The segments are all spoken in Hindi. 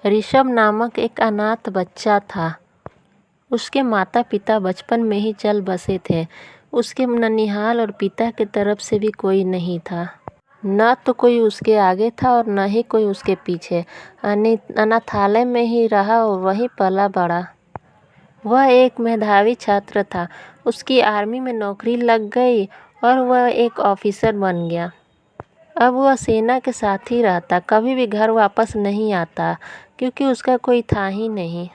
ऋषभ नामक एक अनाथ बच्चा था। उसके माता पिता बचपन में ही चल बसे थे। उसके ननिहाल और पिता की तरफ से भी कोई नहीं था। न तो कोई उसके आगे था और न ही कोई उसके पीछे। अनाथालय में ही रहा और वहीं पला बड़ा। वह एक मेधावी छात्र था। उसकी आर्मी में नौकरी लग गई और वह एक ऑफिसर बन गया। अब वह सेना के साथ ही रहता, कभी भी घर वापस नहीं आता क्योंकि उसका कोई था ही नहीं।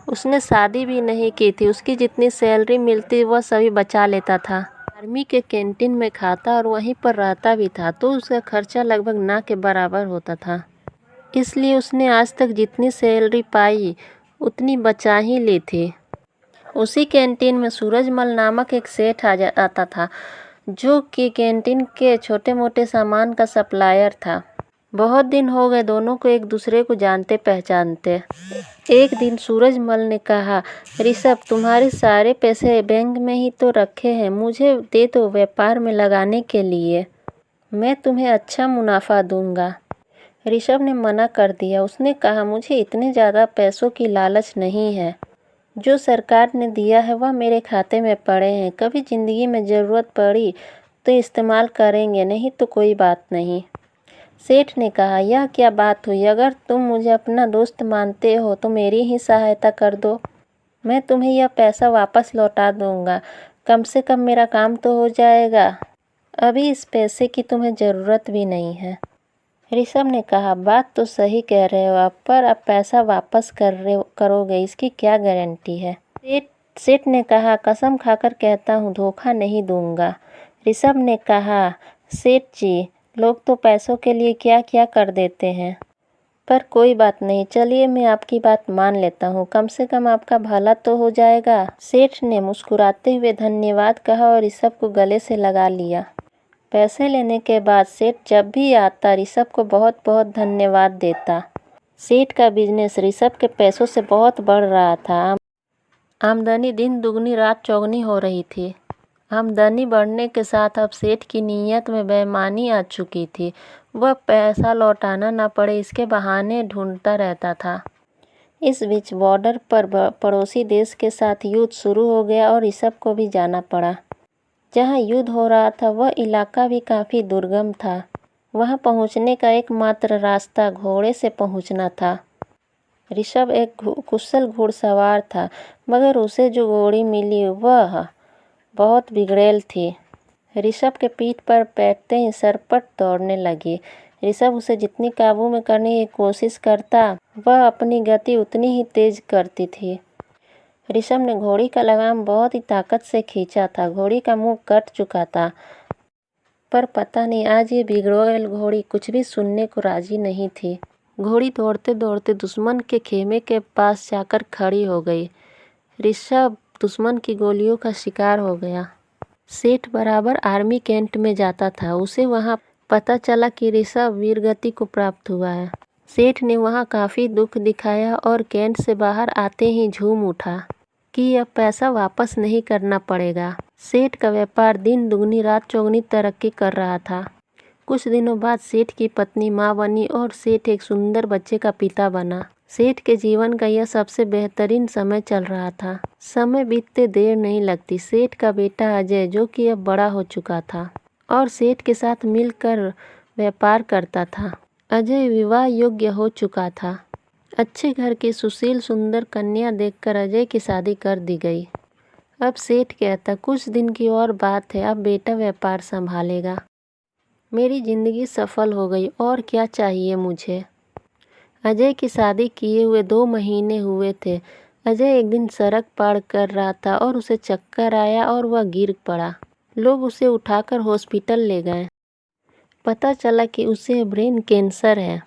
उसने शादी भी नहीं की थी। उसकी जितनी सैलरी मिलती वह सभी बचा लेता था। आर्मी के कैंटीन में खाता और वहीं पर रहता भी था, तो उसका खर्चा लगभग ना के बराबर होता था। इसलिए उसने आज तक जितनी सैलरी पाई उतनी बचा ही ली थी। उसी कैंटीन में सूरजमल नामक एक सेठ आता था, जो कि कैंटीन के छोटे मोटे सामान का सप्लायर था। बहुत दिन हो गए दोनों को एक दूसरे को जानते पहचानते। एक दिन सूरजमल ने कहा, ऋषभ, तुम्हारे सारे पैसे बैंक में ही तो रखे हैं, मुझे दे दो व्यापार में लगाने के लिए। मैं तुम्हें अच्छा मुनाफा दूंगा। ऋषभ ने मना कर दिया। उसने कहा, मुझे इतने ज़्यादा पैसों की लालच नहीं है। जो सरकार ने दिया है वह मेरे खाते में पड़े हैं। कभी ज़िंदगी में ज़रूरत पड़ी तो इस्तेमाल करेंगे, नहीं तो कोई बात नहीं। सेठ ने कहा, यह क्या बात हुई? अगर तुम मुझे अपना दोस्त मानते हो तो मेरी ही सहायता कर दो। मैं तुम्हें यह पैसा वापस लौटा दूंगा। कम से कम मेरा काम तो हो जाएगा। अभी इस पैसे की तुम्हें ज़रूरत भी नहीं है। ऋषभ ने कहा, बात तो सही कह रहे हो आप, पर अब पैसा वापस करोगे इसकी क्या गारंटी है? सेठ ने कहा, कसम खाकर कहता हूँ धोखा नहीं दूंगा। ऋषभ ने कहा, सेठ जी, लोग तो पैसों के लिए क्या क्या कर देते हैं, पर कोई बात नहीं, चलिए मैं आपकी बात मान लेता हूँ, कम से कम आपका भला तो हो जाएगा। सेठ ने मुस्कुराते हुए धन्यवाद कहा और ऋषभ को गले से लगा लिया। पैसे लेने के बाद सेठ जब भी आता ऋषभ को बहुत बहुत धन्यवाद देता। सेठ का बिजनेस ऋषभ के पैसों से बहुत बढ़ रहा था। आमदनी दिन दुगनी रात चौगनी हो रही थी। आमदनी बढ़ने के साथ अब सेठ की नीयत में बेईमानी आ चुकी थी। वह पैसा लौटाना ना पड़े इसके बहाने ढूंढता रहता था। इस बीच बॉर्डर पर पड़ोसी देश के साथ युद्ध शुरू हो गया और ऋषभ को भी जाना पड़ा। जहाँ युद्ध हो रहा था वह इलाका भी काफ़ी दुर्गम था। वहाँ पहुँचने का एकमात्र रास्ता घोड़े से पहुँचना था। ऋषभ एक कुशल घुड़सवार था, मगर उसे जो घोड़ी मिली वह बहुत बिगड़ैल थी। ऋषभ के पीठ पर बैठते ही सरपट दौड़ने लगी। ऋषभ उसे जितनी काबू में करने की कोशिश करता वह अपनी गति उतनी ही तेज करती थी। ऋषभ ने घोड़ी का लगाम बहुत ही ताकत से खींचा था। घोड़ी का मुंह कट चुका था, पर पता नहीं आज ये बिगड़ैल घोड़ी कुछ भी सुनने को राजी नहीं थी। घोड़ी दौड़ते दौड़ते दुश्मन के खेमे के पास जाकर खड़ी हो गई। ऋषभ दुश्मन की गोलियों का शिकार हो गया। सेठ बराबर आर्मी कैंट में जाता था। उसे वहां पता चला कि ऋषभ वीरगति को प्राप्त हुआ है। सेठ ने वहां काफ़ी दुख दिखाया और कैंट से बाहर आते ही झूम उठा कि अब पैसा वापस नहीं करना पड़ेगा। सेठ का व्यापार दिन दुगनी रात चौगनी तरक्की कर रहा था। कुछ दिनों बाद सेठ की पत्नी माँ बनी और सेठ एक सुंदर बच्चे का पिता बना। सेठ के जीवन का यह सबसे बेहतरीन समय चल रहा था। समय बीतते देर नहीं लगती। सेठ का बेटा अजय, जो कि अब बड़ा हो चुका था और सेठ के साथ मिलकर व्यापार करता था। अजय विवाह योग्य हो चुका था। अच्छे घर की सुशील सुंदर कन्या देखकर अजय की शादी कर दी गई। अब सेठ कहता, कुछ दिन की और बात है, अब बेटा व्यापार संभालेगा। मेरी ज़िंदगी सफल हो गई, और क्या चाहिए मुझे। अजय की शादी किए हुए 2 महीने हुए थे। अजय एक दिन सड़क पार कर रहा था और उसे चक्कर आया और वह गिर पड़ा। लोग उसे उठाकर हॉस्पिटल ले गए। पता चला कि उसे ब्रेन कैंसर है।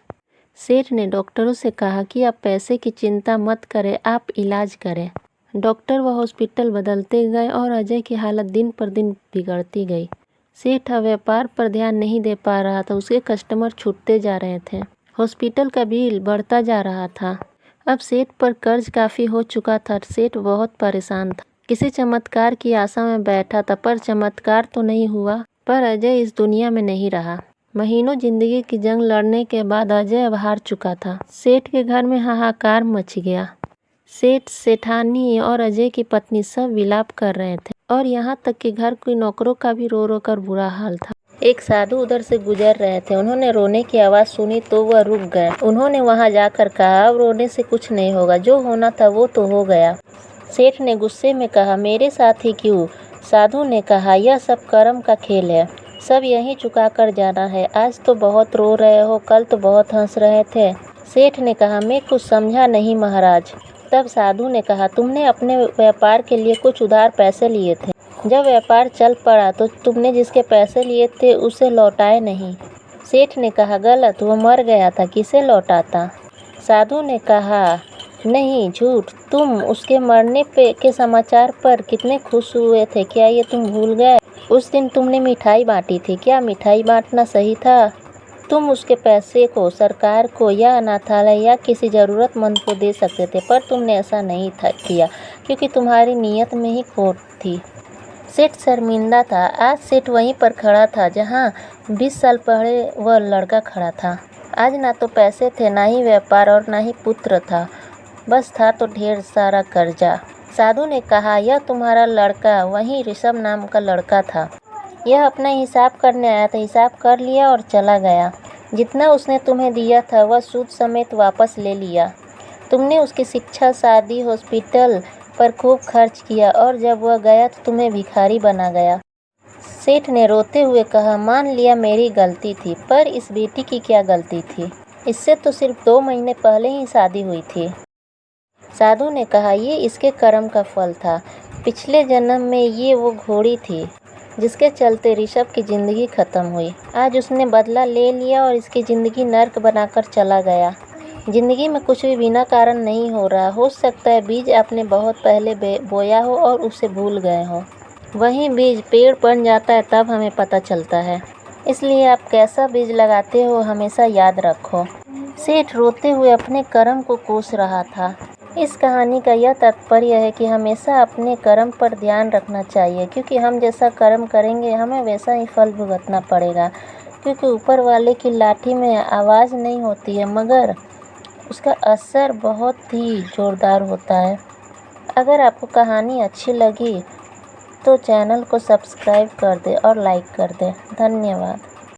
सेठ ने डॉक्टरों से कहा कि आप पैसे की चिंता मत करें, आप इलाज करें। डॉक्टर व हॉस्पिटल बदलते गए और अजय की हालत दिन पर दिन बिगड़ती गई। सेठ व्यापार पर ध्यान नहीं दे पा रहा था। उसके कस्टमर छूटते जा रहे थे। हॉस्पिटल का बिल बढ़ता जा रहा था। अब सेठ पर कर्ज काफ़ी हो चुका था। सेठ बहुत परेशान था। किसी चमत्कार की आशा में बैठा था, पर चमत्कार तो नहीं हुआ। पर अजय इस दुनिया में नहीं रहा। महीनों जिंदगी की जंग लड़ने के बाद अजय अब हार चुका था। सेठ के घर में हाहाकार मच गया। सेठ, सेठानी और अजय की पत्नी सब विलाप कर रहे थे और यहाँ तक कि घर के नौकरों का भी रो रो कर बुरा हाल था। एक साधु उधर से गुजर रहे थे। उन्होंने रोने की आवाज़ सुनी तो वह रुक गए। उन्होंने वहां जाकर कहा, अब रोने से कुछ नहीं होगा, जो होना था वो तो हो गया। सेठ ने गुस्से में कहा, मेरे साथ ही क्यों? साधु ने कहा, यह सब कर्म का खेल है, सब यहीं चुका कर जाना है। आज तो बहुत रो रहे हो, कल तो बहुत हंस रहे थे। सेठ ने कहा, मैं कुछ समझा नहीं महाराज। तब साधु ने कहा, तुमने अपने व्यापार के लिए कुछ उधार पैसे लिए थे। जब व्यापार चल पड़ा तो तुमने जिसके पैसे लिए थे उसे लौटाए नहीं। सेठ ने कहा, गलत, वो मर गया था, किसे लौटाता? साधु ने कहा, नहीं, झूठ। तुम उसके मरने के समाचार पर कितने खुश हुए थे, क्या ये तुम भूल गए? उस दिन तुमने मिठाई बांटी थी, क्या मिठाई बांटना सही था? तुम उसके पैसे को सरकार को या अनाथालय या किसी ज़रूरतमंद को दे सकते थे, पर तुमने ऐसा नहीं किया क्योंकि तुम्हारी नीयत में ही खोट थी। सेठ शर्मिंदा था। आज सेठ वहीं पर खड़ा था जहां 20 साल पहले वह लड़का खड़ा था। आज ना तो पैसे थे, ना ही व्यापार और ना ही पुत्र था, बस था तो ढेर सारा कर्जा। साधु ने कहा, यह तुम्हारा लड़का वही ऋषभ नाम का लड़का था। यह अपना हिसाब करने आया था, हिसाब कर लिया और चला गया। जितना उसने तुम्हें दिया था वह सूद समेत वापस ले लिया। तुमने उसकी शिक्षा, शादी, हॉस्पिटल पर खूब खर्च किया और जब वह गया तो तुम्हें भिखारी बना गया। सेठ ने रोते हुए कहा, मान लिया मेरी गलती थी, पर इस बेटी की क्या गलती थी? इससे तो सिर्फ 2 महीने पहले ही शादी हुई थी। साधु ने कहा, ये इसके कर्म का फल था। पिछले जन्म में ये वो घोड़ी थी जिसके चलते ऋषभ की ज़िंदगी ख़त्म हुई। आज उसने बदला ले लिया और इसकी ज़िंदगी नर्क बनाकर चला गया। ज़िंदगी में कुछ भी बिना कारण नहीं हो रहा। हो सकता है बीज आपने बहुत पहले बोया हो और उसे भूल गए हो। वहीं बीज पेड़ बन जाता है तब हमें पता चलता है। इसलिए आप कैसा बीज लगाते हो हमेशा याद रखो। सेठ रोते हुए अपने कर्म को कोस रहा था। इस कहानी का यह तात्पर्य है कि हमेशा अपने कर्म पर ध्यान रखना चाहिए, क्योंकि हम जैसा कर्म करेंगे हमें वैसा ही फल भुगतना पड़ेगा। क्योंकि ऊपर वाले की लाठी में आवाज़ नहीं होती है, मगर उसका असर बहुत ही ज़ोरदार होता है। अगर आपको कहानी अच्छी लगी तो चैनल को सब्सक्राइब कर दें और लाइक कर दें। धन्यवाद।